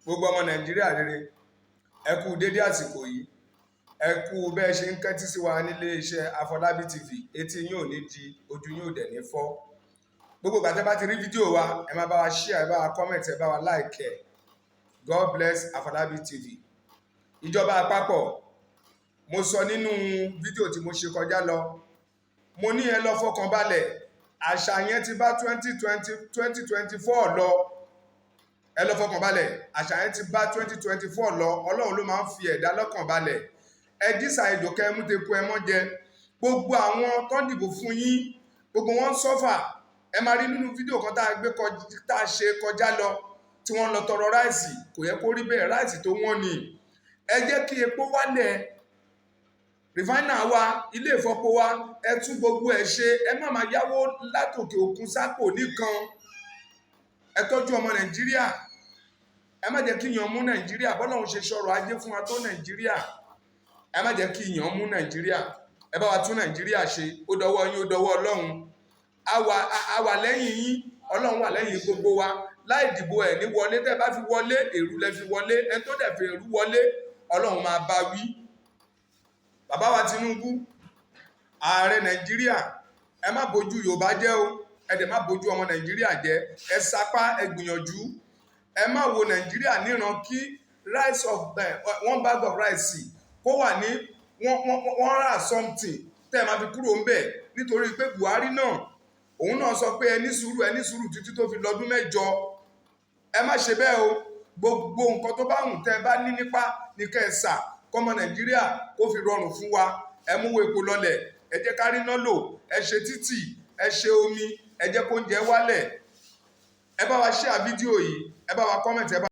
gbogbo ọmọ Nàìjíríà rere ẹ kú dédé àsìkò yìí, ẹ kú bẹ́ẹ̀ ṣe ń kẹ́tí sí wa nílé iṣẹ́ Afọlábí TV. Etí yín ò ní di, ojú yín ò dẹ̀ ní fọ́. Gbogbo ìgbà tẹ́ bá ti rí fídíò wa, ẹ máa bá wa share, ẹ bá wa comment, ẹ bá wa like ẹ. God bless Afọlábí TV. Ìjọba àpapọ̀, mo sọ nínú fídíò tí mo ṣe kọjá lọ, mo ní ẹ lọ fọkàn balẹ̀, àṣà yẹn ti bá 2024 lọ. Ẹ lọ fọkàn balẹ̀, àṣà yẹn ti bá 2024 lọ. Ọlọ́run ló máa ń fi ẹ̀dá lọ́kàn balẹ̀. Ẹ dísà ìjò kẹ́ mú teku ẹ mọ́ jẹ. Gbogbo àwọn tó ń dìbò fún yín, gbogbo wọn ń sọ́fà. Ẹ máa rí nínú fídíò kan tá a ṣe kọjá lọ tí wọ́n lọ tọrọ ráìsì. Kò yẹ kó rí bẹ́ẹ̀, ráìsì tó wọ́n ni. Ẹ jẹ́ kí epo wálẹ̀, rìfáínà wa, ilé ìfọpo wa, ẹ tún gbogbo ẹ̀ ṣe. Ẹ má máa yáwó látòkè òkun sápò nìkan. Ẹ tọ́jú ọmọ Nàìjíríà. Ẹ má jẹ́ kí ìyàn mú Nàìjíríà. Bọ́lọ́run ṣe ṣọrọ̀ ajé fún wa tó Nàìjíríà. Ẹ má jẹ́ kí ìyàn mú Nàìjíríà. Ẹ bá wa tún Nàìjíríà ṣe. Ó dọwọ́ yín, ó dọwọ́ Ọlọ́run. A wà lẹ́yìn yín, Ọlọ́run wà lẹ́yìn gbogbo wa. Láì dìbò ẹ̀ ní wọlé, tẹ́ bá fi wọlé, èrú lẹ fi wọlé. Ẹni tó dẹ̀ fi èrú wọlé, Ọlọ́run máa bá wí. Bàbá wa Tinubu, ààrẹ Nàìjíríà, ẹ má bojú Yorùbá jẹ́ o. Ẹ dẹ̀ má bojú ọmọ Nàìjíríà jẹ́. Ẹ sapá, ẹ gbìyànjú. Ẹ má wo Nàìjíríà níran kí one bag of rice kó wà ní 100 something tẹ́ ẹ máa fi kúrò ń bẹ̀. Nítorí pé Buhari náà, òun náà sọ pé ẹ ní sùúrù títí tó fi lọ́dún 8. Ẹ má ṣe bẹ́ẹ̀ o. Gbogbo nǹkan tó bá wù tẹ́ ẹ bá ní nípa ní kẹ́ ẹ sà kọ́mọ Nàìjíríà kó fi rọrùn fún wa. Ẹ mú epo lọlẹ̀, ẹ jẹ́ ká rí iná lò, ẹ ṣe títì, ẹ ṣe omi, ẹ jẹ́ kó oúnjẹ wálẹ̀. Ẹ bá wa share fídíò yìí, ẹ bá wa comment, ẹ bá